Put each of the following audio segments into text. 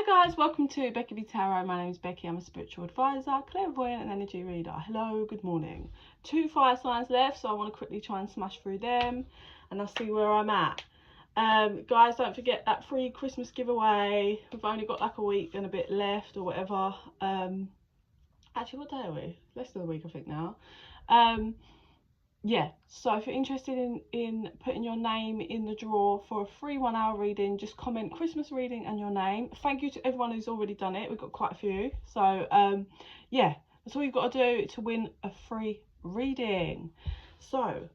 Hi guys, welcome to Becky Tarot. My name is Becky. I'm a spiritual advisor, clairvoyant and energy reader. Hello, good morning. 2 fire signs left, so I want to quickly try and smash through them and I'll see where I'm at. Guys, don't forget that free Christmas giveaway. We've only got like a week and a bit left or whatever. Actually, what day are we? Less than a week I think now. Yeah, so if you're interested in putting your name in the draw for a free 1 hour reading, just comment Christmas reading and your name. Thank you to everyone who's already done it. We've got quite a few. So yeah, that's all you've got to do to win a free reading. So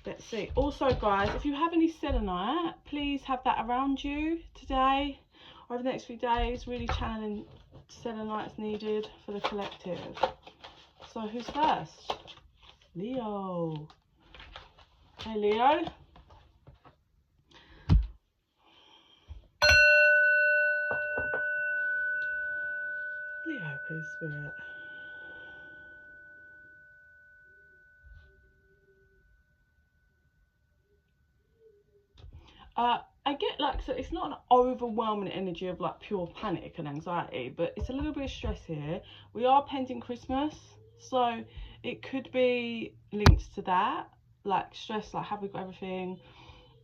let's see. Also guys, if you have any selenite, please have that around you today or over the next few days. Really channeling selenite's needed for the collective. So who's first? Leo. Hey Leo. Leo, please, spirit. I get like, so it's not an overwhelming energy of like pure panic and anxiety, but it's a little bit of stress here. We are pending Christmas, so it could be linked to that, like stress, like have we got everything,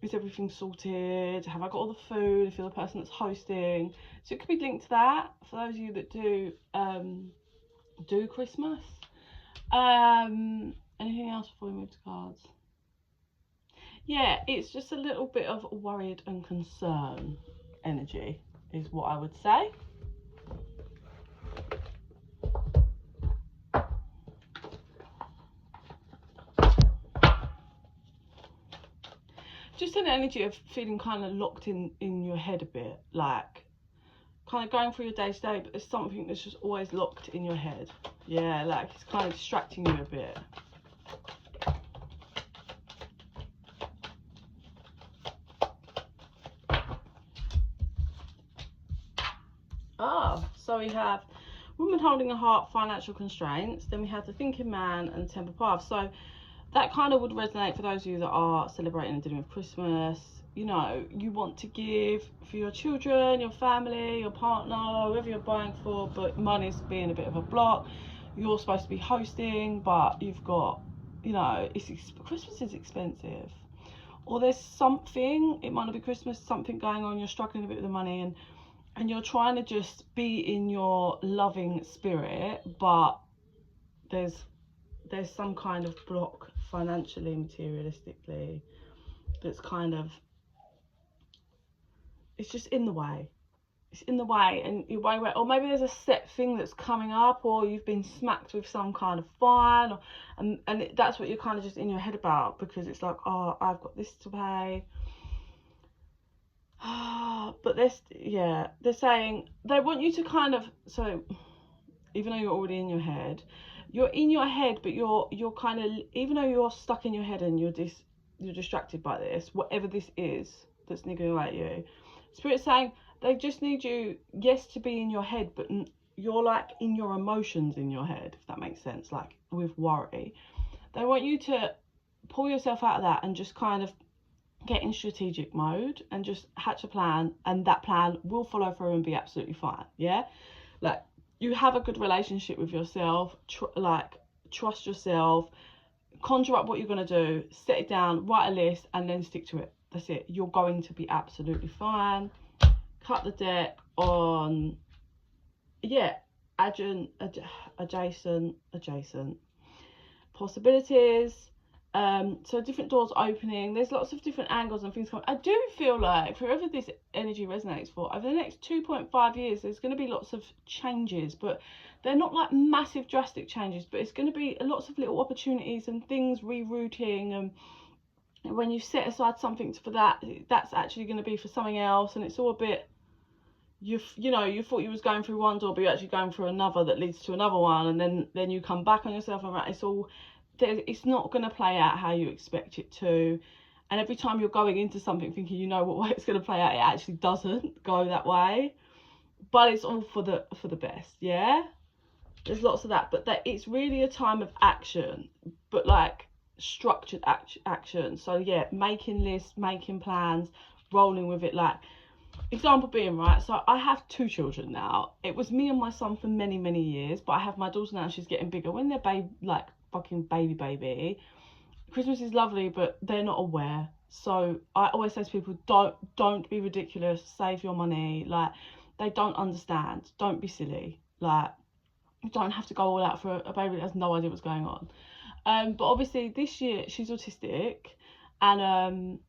is everything sorted, have I got all the food, if you're the person that's hosting. So it could be linked to that for those of you that do Christmas. Anything else before we move to cards? Yeah, it's just a little bit of worried and concern energy is what I would say. Just an energy of feeling kind of locked in your head a bit, like kind of going through your day to day, but there's something that's just always locked in your head. Yeah, like it's kind of distracting you a bit. So we have woman holding a heart, financial constraints. Then we have the thinking man and temple path. So that kind of would resonate for those of you that are celebrating and dealing with Christmas. You know, you want to give for your children, your family, your partner, whoever you're buying for, but money's being a bit of a block. You're supposed to be hosting, but you've got, you know, Christmas is expensive. Or there's something, it might not be Christmas, something going on, you're struggling a bit with the money and you're trying to just be in your loving spirit, but there's some kind of block financially, materialistically, that's kind of, it's just in the way. It's in the way, and you're way, or maybe there's a set thing that's coming up, or you've been smacked with some kind of fine, or, and that's what you're kind of just in your head about, because it's like, oh, I've got this to pay. But they're saying they want you to kind of, so even though you're already in your head, you're in your head, but you're kind of, even though you're stuck in your head and you're distracted by this, whatever this is that's niggling away at you, Spirit's saying they just need you, yes, to be in your head, but you're like in your emotions in your head, if that makes sense, like with worry. They want you to pull yourself out of that and just kind of get in strategic mode and just hatch a plan, and that plan will follow through and be absolutely fine. Yeah, like you have a good relationship with yourself, trust yourself, conjure up what you're going to do, set it down, write a list, and then stick to it. That's it. You're going to be absolutely fine. Cut the deck on, yeah, adjacent possibilities. So different doors opening, there's lots of different angles and things coming. I do feel like for whoever this energy resonates for, over the next 2.5 years there's going to be lots of changes, but they're not like massive drastic changes, but it's going to be lots of little opportunities and things rerouting, and when you set aside something for that, that's actually going to be for something else, and it's all a bit, you thought you was going through one door, but you're actually going through another that leads to another one, and then you come back on yourself, and it's not going to play out how you expect it to. And every time you're going into something thinking you know what way it's going to play out, it actually doesn't go that way, but it's all for the best. Yeah, there's lots of that, but it's really a time of action, but like structured action. So yeah, making lists, making plans, rolling with it, like example being, right, so I have 2 children now. It was me and my son for many, many years, but I have my daughter now, she's getting bigger. When they're like fucking baby, Christmas is lovely, but they're not aware. So I always say to people, don't be ridiculous, save your money. Like, they don't understand. Don't be silly. Like, you don't have to go all out for a baby that has no idea what's going on. But obviously this year she's autistic, and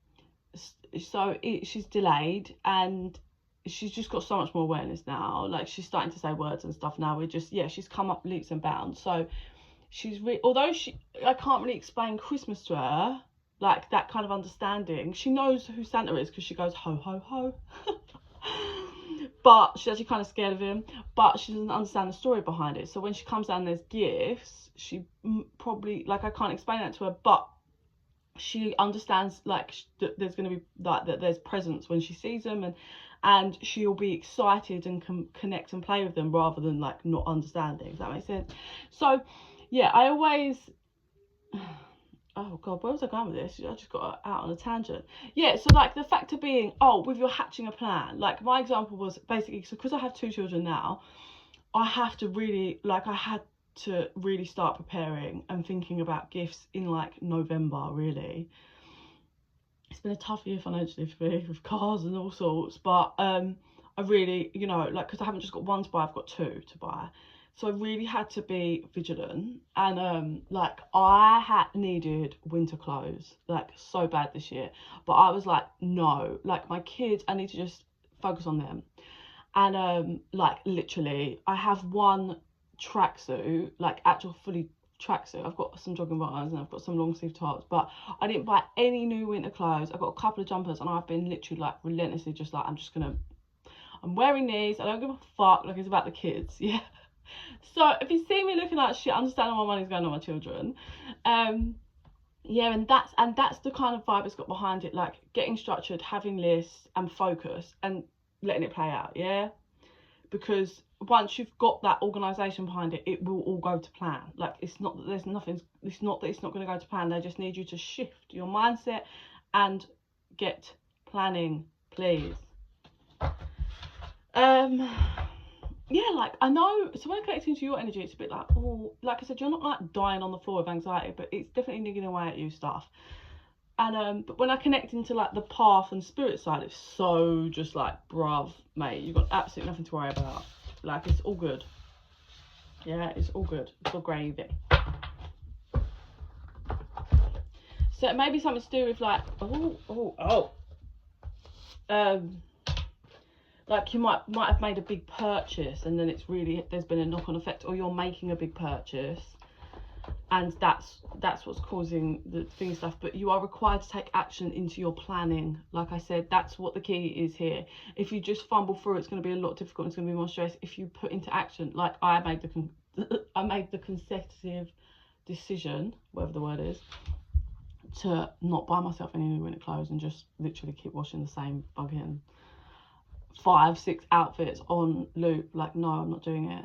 she's delayed, and she's just got so much more awareness now. Like, she's starting to say words and stuff now. She's come up leaps and bounds. So she's although I can't really explain Christmas to her, like that kind of understanding. She knows who Santa is because she goes ho ho ho. But she's actually kind of scared of him, but she doesn't understand the story behind it. So when she comes down and there's gifts, she probably, like, I can't explain that to her, but she understands, like, that there's going to be, like, that there's presents when she sees them, and she'll be excited and can connect and play with them rather than, like, not understanding. Does that make sense? So yeah, I always, oh god, where was I going with this? I just got out on a tangent. Yeah, so like the fact of being, with your hatching a plan, like my example was basically, so because I have 2 children now, I have to really, like, I had to really start preparing and thinking about gifts in like November, really. It's been a tough year financially for me with cars and all sorts, but I really, you know, like, because I haven't just got 1 to buy, I've got 2 to buy. So I really had to be vigilant, and like, I needed winter clothes like so bad this year, but I was like, no, like, my kids, I need to just focus on them. And like, literally, I have 1 tracksuit, like actual fully tracksuit. I've got some jogging bottoms and I've got some long sleeve tops, but I didn't buy any new winter clothes. I've got a couple of jumpers, and I've been literally like relentlessly just like, I'm wearing these, I don't give a fuck, like, it's about the kids. Yeah. So if you see me looking like shit, understand how my money's going on my children. Yeah, and that's the kind of vibe it's got behind it, like getting structured, having lists and focus, and letting it play out. Yeah, because once you've got that organisation behind it, it will all go to plan. Like, it's not that there's nothing, it's not that it's not going to go to plan. They just need you to shift your mindset and get planning, please. Yeah, like, I know, so when I connect into your energy, it's a bit like, oh, like I said, you're not like dying on the floor with anxiety, but it's definitely niggling away at you stuff. And but when I connect into like the path and spirit side, it's so just like, bruv, mate, you've got absolutely nothing to worry about. Like, it's all good. Yeah, it's all good. It's all gravy. So it may be something to do with like, like, you might have made a big purchase, and then it's really, there's been a knock-on effect, or you're making a big purchase, and that's what's causing the thing stuff. But you are required to take action into your planning. Like I said, that's what the key is here. If you just fumble through, it's going to be a lot difficult, it's going to be more stress. If you put into action, like I made the consecutive decision, whatever the word is, to not buy myself any new winter clothes, and just literally keep washing the same fucking 5-6 outfits on loop. Like, no, I'm not doing it.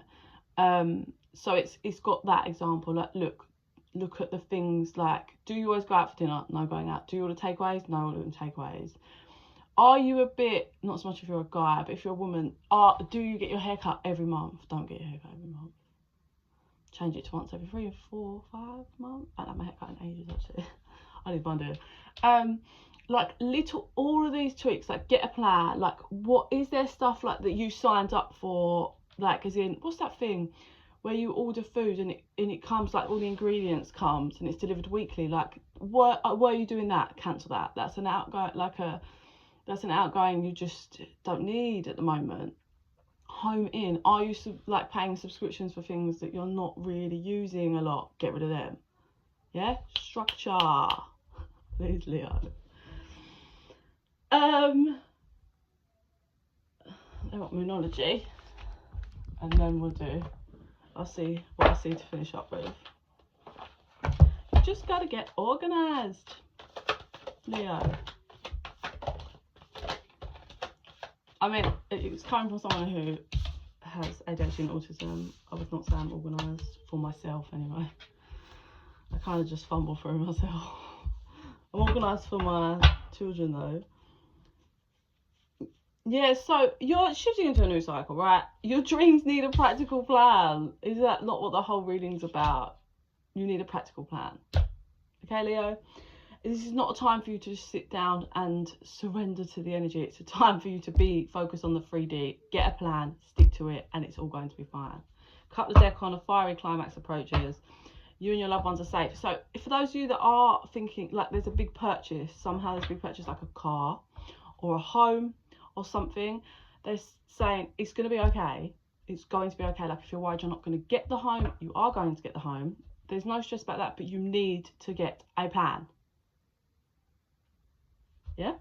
So it's got that example. Like, look at the things, like, do you always go out for dinner? No going out. Do you order takeaways? No ordering takeaways. Are you a bit, not so much if you're a guy, but if you're a woman, do you get your hair cut every month? Don't get your hair cut every month. Change it to once every 3, 4, 5 months. I haven't had my hair cut in ages, actually. I need one day. Like, all of these tweaks, like, get a plan. Like, what is there stuff like that you signed up for, like, as in, what's that thing where you order food and it comes, like, all the ingredients comes and it's delivered weekly? Like, were you doing that? Cancel that. That's an outgoing you just don't need at the moment. Home in, are you like paying subscriptions for things that you're not really using a lot? Get rid of them. Yeah, structure, please, Leo. I want Moonology, and then I'll see what I see to finish up with. You just gotta get organised, Leo. I mean, it's coming from someone who has ADHD and autism. I would not say I'm organised, for myself anyway. I kind of just fumble through myself. I'm organised for my children though. Yeah, so you're shifting into a new cycle, right? Your dreams need a practical plan. Is that not what the whole reading's about? You need a practical plan. Okay, Leo? This is not a time for you to just sit down and surrender to the energy. It's a time for you to be focused on the 3D, get a plan, stick to it, and it's all going to be fine. Cut the deck on, a fiery climax approaches. You and your loved ones are safe. So for those of you that are thinking like there's a big purchase, somehow there's a big purchase like a car or a home or something, they're saying it's going to be okay. It's going to be okay. Like if you're worried you're not going to get the home, you are going to get the home. There's no stress about that, but you need to get a plan. Yeah?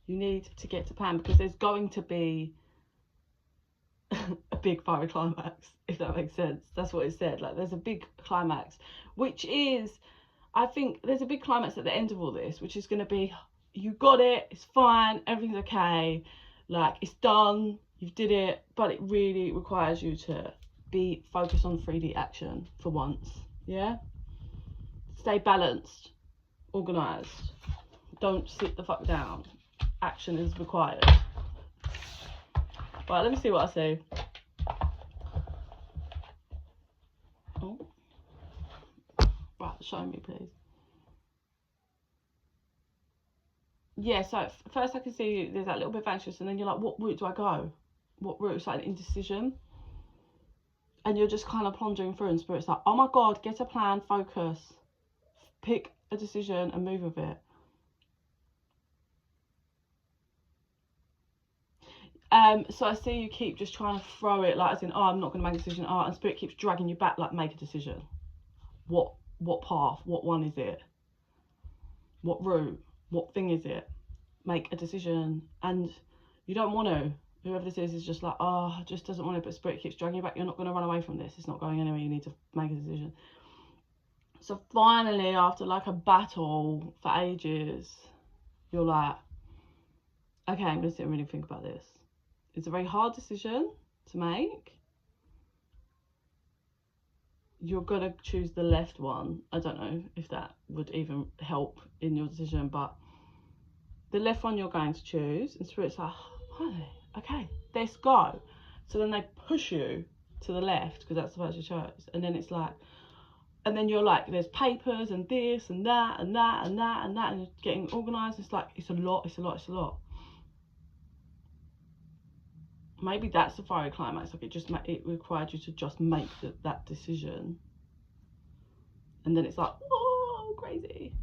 You need to get a plan because there's going to be a big fiery climax, if that makes sense. That's what it said. Like there's a big climax, which is, I think there's a big climax at the end of all this, which is going to be, you got it, it's fine, everything's okay, like it's done, you did it, but it really requires you to be focused on 3D action for once. Yeah? Stay balanced, organised, don't sit the fuck down. Action is required. Right, let me see what I see. Oh. Right, show me please. Yeah, so first I can see there's that little bit of anxious, and then you're like, what route do I go? What route? It's like an indecision. And you're just kind of pondering through, and Spirit's like, oh my God, get a plan, focus, pick a decision and move with it. So I see you keep just trying to throw it, like as in, oh, I'm not going to make a decision. Oh, and Spirit keeps dragging you back, like make a decision. What path? What one is it? What route? What thing is it? Make a decision. And you don't want to. Whoever this is just like, oh, just doesn't want it, but Spirit keeps dragging you back. You're not going to run away from this. It's not going anywhere. You need to make a decision. So finally, after like a battle for ages, you're like, okay, I'm going to sit and really think about this. It's a very hard decision to make. You're going to choose the left one. I don't know if that would even help in your decision, but the left one you're going to choose. And Spirit's like, honey, okay, let's go. So then they push you to the left because that's the one you chose. And then it's like, and then you're like, there's papers and this and that and that and that and that, and you're getting organised. It's like, it's a lot, it's a lot, it's a lot. Maybe that's the fiery climax. Like it required you to just make that decision. And then it's like, whoa, crazy.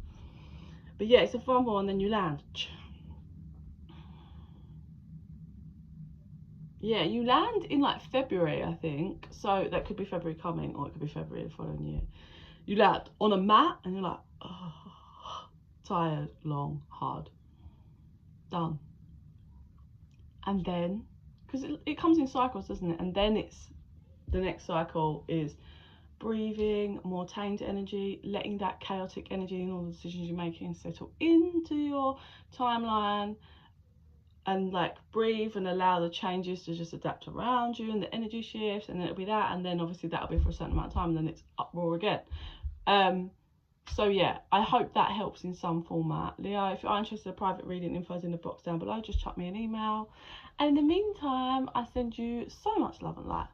But yeah, it's a fumble, and then you land. Yeah, you land in like February, I think. So that could be February coming, or it could be February the following year. You land on a mat, and you're like, oh, tired, long, hard, done. And then, because it comes in cycles, doesn't it? And then it's, the next cycle is breathing, more tamed energy, letting that chaotic energy and all the decisions you're making settle into your timeline, and like breathe and allow the changes to just adapt around you and the energy shifts, and then it'll be that, and then obviously that'll be for a certain amount of time, and then it's uproar again. So yeah, I hope that helps in some format. Leo, if you're interested in private reading, info's in the box down below. Just chuck me an email, and in the meantime I send you so much love and light.